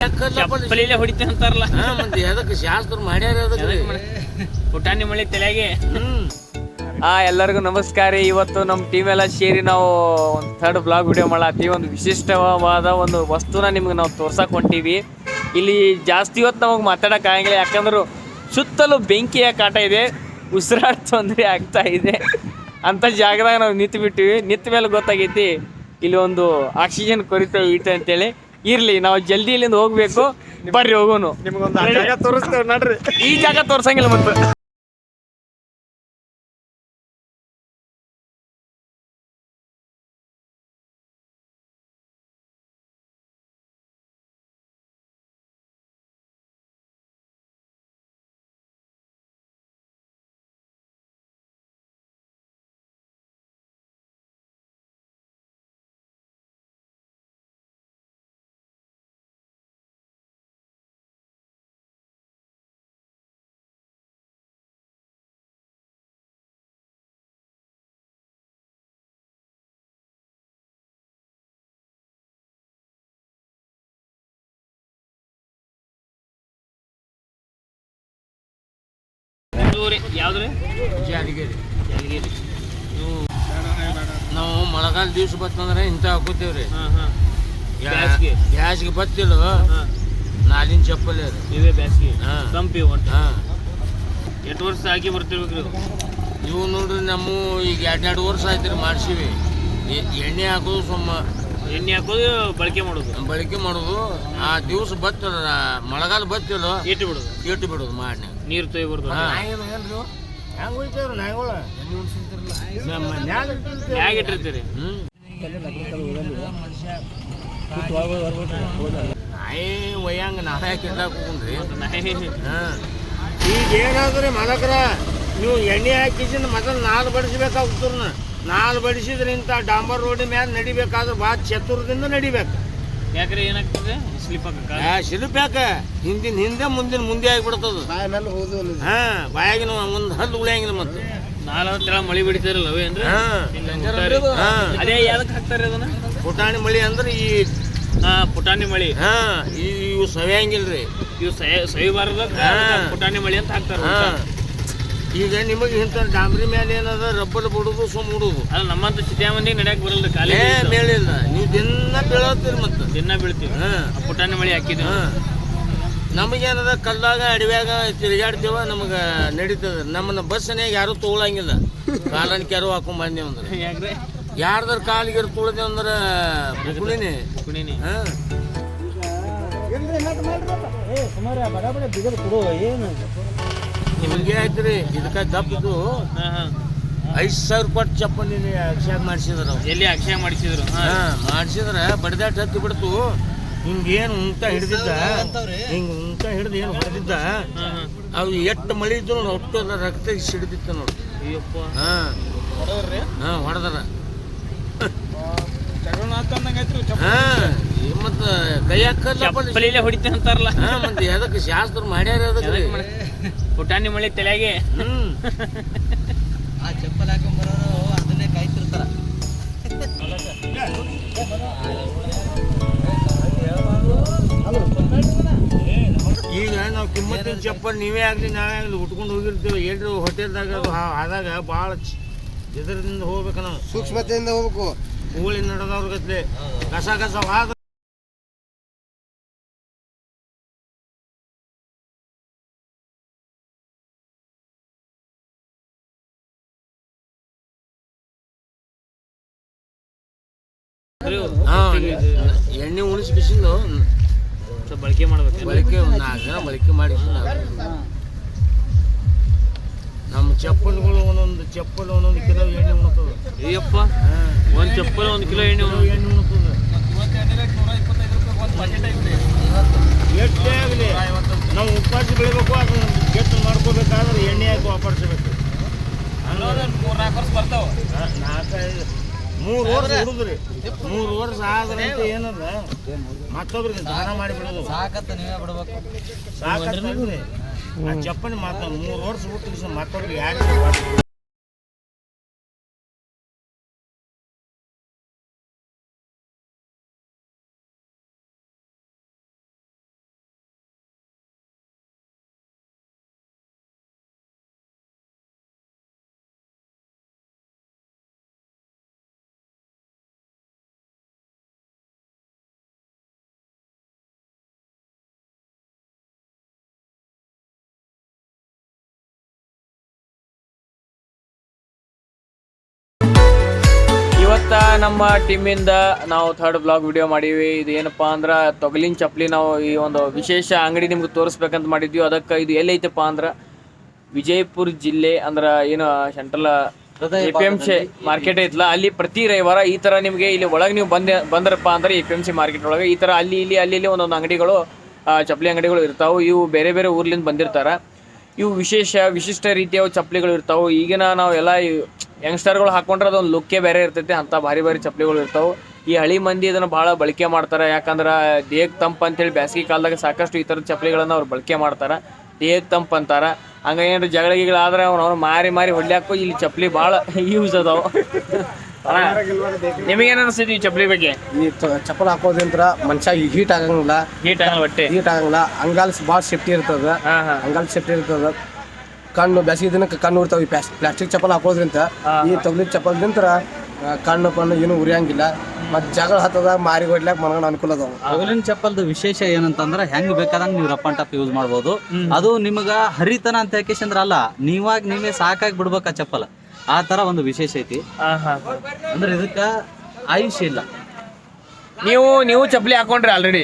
ಚಪ್ಪಲಿಲೆ ಹೊಡಿತೀನಿ ಅಂತಾರಲ್ಲ, ಮತ್ತೆ ಅದಕ್ಕೆ ಶಾಸ್ತ್ರ ಮಾಡ್ಯಾರ ಪುಟಾಣಿ ಮಳೆ ತಲೆಗೆ. ಎಲ್ಲರಿಗೂ ನಮಸ್ಕಾರ. ಇವತ್ತು ನಮ್ಮ ಟೀಮ್ ಎಲ್ಲ ಸೇರಿ ನಾವು ಒಂದು ಥರ್ಡ್ ಬ್ಲಾಗ್ ವಿಡಿಯೋ ಮಾಡತ್ತೀವಿ. ಒಂದು ವಿಶಿಷ್ಟವಾದ ಒಂದು ವಸ್ತುನ ನಿಮ್ಗೆ ನಾವು ತೋರ್ಸಕ್ಕೆ ಹೊಂಟೀವಿ. ಇಲ್ಲಿ ಜಾಸ್ತಿ ಹೊತ್ತು ನಮಗೆ ಮಾತಾಡೋಕೆ ಆಗಂಗಿಲ್ಲ, ಯಾಕಂದ್ರೆ ಸುತ್ತಲೂ ಬೆಂಕಿಯ ಕಾಟ ಇದೆ, ಉಸಿರಾಟ ತೊಂದರೆ ಆಗ್ತಾ ಇದೆ. ಅಂಥ ಜಾಗದಾಗ ನಾವು ನಿಂತು ಬಿಟ್ಟಿವಿ. ನಿಂತ ಮೇಲೆ ಗೊತ್ತಾಗೈತಿ ಇಲ್ಲಿ ಒಂದು ಆಕ್ಸಿಜನ್ ಕೊರತೆ ಐತೆ ಅಂತೇಳಿ. ಇರಲಿ, ನಾವು ಜಲ್ದಿ ಇಲ್ಲಿಂದ ಹೋಗ್ಬೇಕು. ಬರ್ರಿ ಹೋಗೋನು. ನಿಮ್ಗೊಂದು ಜಾಗ ತೋರಿಸ್ತೇವೆ ನೋಡ್ರಿ. ಈ ಜಾಗ ತೋರ್ಸಂಗಿಲ್ಲ ಮತ್ತೆ. ಯಾವ್ದ್ರಿ? ಜಾಲಿಗೇರಿ. ಜಾಲಿಗೇರಿ. ನಾವು ಮಳೆಗಾಲ ದಿವ್ಸ ಬತ್ತಂದ್ರೆ ಇಂಥ ಹಾಕೋತೀವ್ರಿ. ಬ್ಯಾಸ್ಗೆ ಬತ್ತಿಲ್ಲ, ನಾಲಿನ ಚಪ್ಪಲಿ ಅದು. ಇವೇ ಬ್ಯಾಸ್ಗೆ ಹಾಂ ಕಂಪಿ ಒಟ್ಟು. ಎಷ್ಟು ವರ್ಷ ಹಾಕಿ ಬರ್ತಿರ್ಬೇಕ್ರಿ ಇವು ನೋಡ್ರಿ. ನಮ್ಮ ಈಗ 2 ವರ್ಷ ಆಯ್ತು ರೀ ಮಾಡ್ಸೀವಿ. ಎಣ್ಣೆ ಹಾಕೋದು ಸುಮ್ಮ, ಎಣ್ಣೆ ಹಾಕೋದು ಬಳಕೆ ಮಾಡೋದು. ಆ ದಿವ್ಸ ಬತ್ತಲ್ಲ, ಮಳೆಗಾಲ ಬತ್ತಿಲ್ಲ, ಇಟ್ಟು ಬಿಡೋದು ಮಾಡಿ ನೀರು ತೊಯ್ಬಾರ್ದು. ಹೆಂಗೆ ಹೋಯ್ತೇವ್ರಿ ನಾಯಿಗಳು? ಹೇಗೆ ಇಟ್ಟಿರ್ತೀರಿ? ನಾಯಿ ಒಯ್ಯಂಗ ನಾಳೆ ಹಾಕಿಡ್ಲಾಕ್ರಿ. ಈಗ ಏನಾದ್ರಿ ಮಲಕ್ರ, ನೀವು ಎಣ್ಣೆ ಹಾಕಿಸಿದ ಮೊದಲು ನಾಲ್ ಬಡಿಸ್ಬೇಕಾಗ್ತವ್ರನ್ನ. ನಾಲ್ ಬಡಿಸಿದ್ರೆ ಇಂಥ ಡಾಂಬರ್ ರೋಡ್ ಮ್ಯಾಲ ನಡಿಬೇಕಾದ್ರೆ ಭಾಳ ಚತುರದಿಂದ ನಡಿಬೇಕು. ಯಾಕ್ರೆ ಏನಾಗ್ತದೆ? ಸ್ಲಿಪ್ ಯಾಕೆ? ಹಿಂದೆ ಮುಂದೆ ಆಗಿಬಿಡ್ತದ. ಬಾಯಾಗಿನ ಒಂದು ಹಲ್ಲು ಉಳಿಯಂಗಿಲ್ಲ. ಮತ್ತೆ ನಾಲ್ಕು ಮಳಿ ಬಿಡ್ತಾರಲ್ಲ ಅವೇ ಅಂದ್ರೆ ಅದೇ ಯಾವ್ದಕ್ಕೆ ಹಾಕ್ತಾರೆ ಅದನ್ನ? ಪುಟಾಣಿ ಮಳಿ ಅಂದ್ರೆ ಈ ಪುಟಾಣಿ ಮಳಿ. ಇವು ಸವಿಯಂಗಿಲ್ರಿ, ಇವು ಸವಿಬಾರ್ದ ಪುಟಾಣಿ ಮಳಿ ಅಂತ ಹಾಕ್ತಾರೆ. ಈಗ ನಿಮಗೆ ಇಂಥ ಡಾಂಬ್ರಿ ಮೇಲೆ ಏನದ ರಬ್ಬಲ್ ಬಿಡುದು ಸುಮ್ ಬಿಡುದು. ಅಲ್ಲ, ನಮ್ಮಂತ ಸಿಟಿಯ ಮಂದಿಗೆ ನಡೆಯಕ್ಕೆ ಬರಲ್ಲ. ಕಾಲೇ ಮೇಳಿಲ್ಲ, ನೀವು ದಿನ ಬೀಳತ್ತೀರಿ. ಮತ್ತೆ ದಿನ ಬೀಳ್ತೀವಿ. ಪುಟಾಣಿ ಮಳಿ ಹಾಕಿದ್ವಿ. ನಮಗೇನದ ಕಲ್ಲಾಗ ಅಡವ್ಯಾಗ ತಿರುಗಾಡ್ತೀವ, ನಮಗೆ ನಡೀತದ. ನಮ್ಮನ್ನ ಬಸ್ನ್ಯಾಗ ಯಾರು ತೊಗೊಳಂಗಿಲ್ಲ. ಕಾಲನ್ ಕೆರು ಹಾಕೊಂಡ್ ಬಂದೇವ್ ಅಂದ್ರೆ. ಯಾಕ್ರೆ? ಯಾರ್ದಾರ ಕಾಲಿಗೆ ತುಳಿದೇವ್ ಅಂದ್ರೆ ಕುಣಿನಿ. ನಿಮ್ಗೆ ಆಯ್ತು ರೀ. ಇದಕ್ಕೆ ದಪ್ಪದು 5,000 ಕೊಟ್ಟು ಚಪ್ಪಲಿ ಅಕ್ಷಯ ಮಾಡಿಸಿದ್ರು. ಎಲ್ಲಿ ಅಕ್ಷಯ ಮಾಡಿಸಿದ್ರು? ಮಾಡಿಸಿದ್ರೆ ಬಡ್ದಾಟ ಹತ್ತಿ ಬಿಡ್ತು. ಹಿಂಗೇನು ಉಂಟ ಹಿಡ್ದಿದ್ದ, ಹಿಂಗೆ ಉಂಟ ಹಿಡ್ದು ಏನು ಹೊಡೆದಿದ್ದ, ಅವು ಎಷ್ಟು ಮಳಿ ಇದ್ದು ನೋಡಿ, ಒಟ್ಟು ರಕ್ತ ಸಿಡಿದಿತ್ತು ನೋಡಿ. ಹೊಡೆದ್ರ ಮತ್ತ ಕೈಯಾಗ ಹೊಡಿತೀನಿ ಅಂತಾರಲ್ಲ, ಮತ್ತೆ ಅದಕ್ಕೆ ಶಾಸ್ತ್ರ ಮಾಡ್ಯಾರ. ಅದಕ್ಕೆ ಪುಟಾಣಿ ಮಳಿ ತಲೆಗೆ. ಆ ಚಪ್ಪಲ್ ಹಾಕೊಂಡ್ಬರೋರು ಅದನ್ನೇ ಕಾಯ್ತಿರ್ತಾರ. ಈಗ ನಾವು ಕಿಮ್ಮತ್ತಿನ ಚಪ್ಪಲ್ ನೀವೇ ಆಗಲಿ ನಾವೇ ಆಗಲಿ ಉಟ್ಕೊಂಡು ಹೋಗಿರ್ತೀವಿ. ಎಲ್ಲರೂ ಹೋಟೆಲ್ದಾಗ ಅದು ಆದಾಗ ಭಾಳ ಇದರಿಂದ ಹೋಗ್ಬೇಕು. ನಾವು ಸೂಕ್ಷ್ಮತೆಯಿಂದ ಹೋಗ್ಬೇಕು. ಹೂಳಿ ನಡೆದವ್ರ ಗತ್ಲೆ ಕಸ ಆದ ಎಣ್ಣೆ ಉಣಿಸಿ ಬಿಸಿಲು ಬಳಕೆ ಮಾಡ್ಬೇಕು. ಬಳಕೆ 4 ಜನ ಬಳಕೆ ಮಾಡಿ. ನಮ್ಮ ಚಪ್ಪಲ್ಗಳು ಒಂದೊಂದು ಕಿಲೋ ಎಣ್ಣೆ ಉಣ್ತದೆ. ಅಯ್ಯಪ್ಪ, ಒಂದು ಚಪ್ಪಲ್ 1 ಕಿಲೋ ಎಣ್ಣೆ ಉಣ್ತದೆ. ಎಷ್ಟೇ ಆಗಲಿ ನಾವು ಉಪವಾಸ ಬೆಳಿಬೇಕು. ಅದನ್ನ ಕೆಟ್ಟು ಮಾಡ್ಕೋಬೇಕಾದ್ರೆ ಎಣ್ಣೆ ಹಾಕಿ ವಾಪರ್ಸಬೇಕು. 3-4 ವರ್ಷ ಬರ್ತಾವ. 3 ವರ್ಷ ಹುಡುದ್ರಿ. 3 ವರ್ಷ ಆದ್ರೆ ಏನದ ಮತ್ತೊಬ್ರಿಗೆ ದಾನ ಮಾಡಿಬಿಡೋದು. ಸಾಕತ್ತ ನೀವೇ ಬಿಡ್ಬೇಕು. ಸಾಕಂದ್ರೆ ಚಪ್ಪಲಿ ಮಾತ್ರ 3 ವರ್ಷ ಬಿಟ್ಟು ಮತ್ತೊಬ್ರಿಗೆ ಯಾರು ನಮ್ಮ ಟೀಮಿಂದ ನಾವು ಥರ್ಡ್ ಬ್ಲಾಗ್ ವಿಡಿಯೋ ಮಾಡೀವಿ. ಇದು ಏನಪ್ಪಾ ಅಂದ್ರೆ ತೊಗಲಿನ ಚಪ್ಪಲಿ ನಾವು ಈ ಒಂದು ವಿಶೇಷ ಅಂಗಡಿ ನಿಮ್ಗೆ ತೋರಿಸ್ಬೇಕಂತ ಮಾಡಿದ್ವಿ. ಅದಕ್ಕೆ ಇದು ಎಲ್ಲೈತಪ್ಪ ಅಂದ್ರೆ ವಿಜಯಪುರ ಜಿಲ್ಲೆ ಅಂದ್ರೆ ಏನು ಸೆಂಟ್ರಲ್ APMC ಮಾರ್ಕೆಟ್ ಐತಲ್ಲ, ಅಲ್ಲಿ ಪ್ರತಿ ರವಿವಾರ ಈ ತರ ನಿಮಗೆ ಇಲ್ಲಿ ಒಳಗೆ ನೀವು ಬಂದ್ರಪ್ಪ ಅಂದ್ರೆ APMC ಮಾರ್ಕೆಟ್ ಒಳಗೆ ಈ ತರ ಅಲ್ಲಿ ಒಂದೊಂದು ಅಂಗಡಿಗಳು ಚಪ್ಪಲಿ ಅಂಗಡಿಗಳು ಇರ್ತಾವೆ. ಇವು ಬೇರೆ ಬೇರೆ ಊರ್ಲಿಂದ ಬಂದಿರ್ತಾರ. ಇವು ವಿಶಿಷ್ಟ ರೀತಿಯ ಚಪ್ಪಲಿಗಳು ಇರ್ತಾವೆ. ಈಗಿನ ನಾವು ಎಲ್ಲ ಯಂಗ್ಸ್ಟರ್ಗಳು ಹಾಕೊಂಡ್ರೆ ಅದೊಂದು ಲುಕ್ಕೇ ಬೇರೆ ಇರ್ತೈತಿ. ಅಂತ ಭಾರಿ ಚಪ್ಪಲಿಗಳು ಇರ್ತಾವೆ. ಈ ಹಳಿ ಮಂದಿ ಇದನ್ನು ಭಾಳ ಬಳಕೆ ಮಾಡ್ತಾರೆ. ಯಾಕಂದ್ರೆ ದೇಹಕ್ಕೆ ತಂಪು ಅಂತೇಳಿ ಬೇಸಿಗೆ ಕಾಲದಾಗ ಸಾಕಷ್ಟು ಈ ಥರದ ಚಪ್ಪಲಿಗಳನ್ನು ಅವ್ರು ಬಳಕೆ ಮಾಡ್ತಾರೆ. ದೇಹಕ್ಕೆ ತಂಪು ಅಂತಾರೆ. ಹಂಗೆ ಏನಾರು ಜಗಳಿಗಳಾದ್ರೆ ಅವ್ನು ಮಾರಿ ಹೊಡ್ಲಾಕು ಇಲ್ಲಿ ಚಪ್ಪಲಿ ಭಾಳ ಯೂಸ್ ಅದಾವ. ನಿಮಗೇನು ಅನಿಸ್ತಿದ್ವಿ ಈ ಚಪ್ಪಲಿ ಬಗ್ಗೆ? ಈ ಚಪ್ಪಲ್ ಹಾಕೋದ್ರಿಂದ ಮನುಷ್ಯ ಹೀಟ್ ಆಗಂಗಿಲ್ಲ, ಹೊಟ್ಟೆ ಹೀಟ್ ಆಗಂಗಿಲ್ಲ. ಅಂಗಾಲ್ ಭಾಳ ಸೇಫ್ಟಿ ಇರ್ತದ, ಅಂಗಾಲ್ ಸೇಫ್ಟಿ ಇರ್ತದ. ಕಣ್ಣು ಬೇಸಿಗೆ ದಿನಕ್ಕೆ ಕಣ್ಣು ಉರ್ತಾವ. ಈ ಪ್ಲಾಸ್ಟಿಕ್ ಚಪ್ಪಲ್ ಹಾಕೋದ್ರಿಂದ ಈ ತೊಗಲಿ ಚಪ್ಪಲ್ದಿಂತ್ರ ಕಣ್ಣು ಏನು ಉರಿಯಂಗಿಲ್ಲ. ಮತ್ತು ಜಗಳ ಹತ್ತದ ಮಾರಿ ಹೊಡ್ಲಾಕ ಮನಗಣ ಅನುಕೂಲ ಅದಾವ. ತೊಗಲಿನ ಚಪ್ಪಲ್ದು ವಿಶೇಷ ಏನಂತಂದ್ರೆ ಹೆಂಗ್ ಬೇಕಾದಂಗೆ ನೀವು ರಫ್ ಅಂಡ್ ಟಫ್ ಯೂಸ್ ಮಾಡ್ಬೋದು. ಅದು ನಿಮಗ ಹರಿತನ ಅಂತ ಯಾಕೆಂದ್ರೆ ಅಲ್ಲ, ನೀವೇ ಸಾಕಾಗಿ ಬಿಡ್ಬೇಕ ಚಪ್ಪಲ್. ಆ ತರ ಒಂದು ವಿಶೇಷ ಐತಿ. ಅಂದ್ರೆ ಇದಕ್ಕ ಆಯುಷ್ಯ ಇಲ್ಲ. ನೀವು ಚಪ್ಪಲಿ ಹಾಕೊಂಡ್ರಿ ಆಲ್ರೆಡಿ?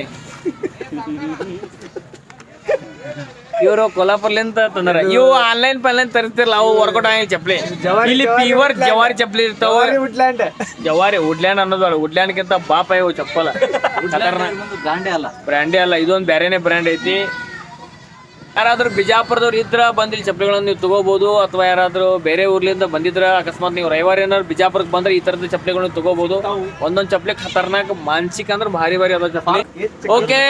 ಇವರು ಕೊಲ್ಲಾಪುರ್ಲಿಂದ ತಂದಾರ. ಇವು ಆನ್ಲೈನ್ ತರಿಸ್ತಿರಲ್ಲ, ಅವು ವರ್ಕೌಟ್ ಆಗಿಲ್ಲ ಚಪ್ಪಲಿ. ಇಲ್ಲಿ ಪ್ಯೂರ್ ಜವಾರಿ ಚಪ್ಪಲಿ ಇರ್ತಾವ. ಜವಾರಿ ವುಡ್ಲ್ಯಾಂಡ್ ಅನ್ನೋದು ವುಡ್ಲ್ಯಾಂಡ್ಗಿಂತ ಬಾಪ ಇವು ಚಪ್ಪಲ. ಬ್ರ್ಯಾಂಡೇ ಅಲ್ಲ, ಇದೊಂದು ಬೇರೆನೇ ಬ್ರ್ಯಾಂಡ್ ಐತಿ. ಯಾರಾದ್ರೂ ಬಿಜಾಪುರದವ್ರು ಇದ್ರ ಬಂದಿಲ್ಲಿ ಚಪ್ಪಲಿಗಳನ್ನು ನೀವು ತಗೋಬಹುದು. ಅಥವಾ ಯಾರಾದ್ರೂ ಬೇರೆ ಊರ್ಲಿಂದ ಬಂದಿದ್ರ ಅಕಸ್ಮಾತ್ ನೀವು ರವಿವಾರ ಏನಾದ್ರು ಬಿಜಾಪುರಕ್ಕೆ ಬಂದ್ರೆ ಈ ತರದ ಚಪ್ಪಲಿಗಳನ್ನು ತಗೋಬಹುದು. ಒಂದೊಂದು ಚಪ್ಪಲಿ ಖತರ್ನಾಕ್, ಮಾನಸಿಕ ಅಂದ್ರೆ ಭಾರಿ ಅದ ಚಪ್ಪಲಿ. Okay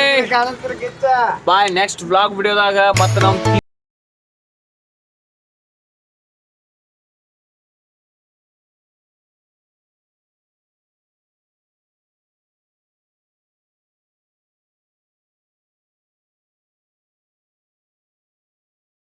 bye. ನೆಕ್ಸ್ಟ್ ಬ್ಲಾಗ್ ವಿಡಿಯೋದಾಗ ಮತ್ತೆ ನಾವು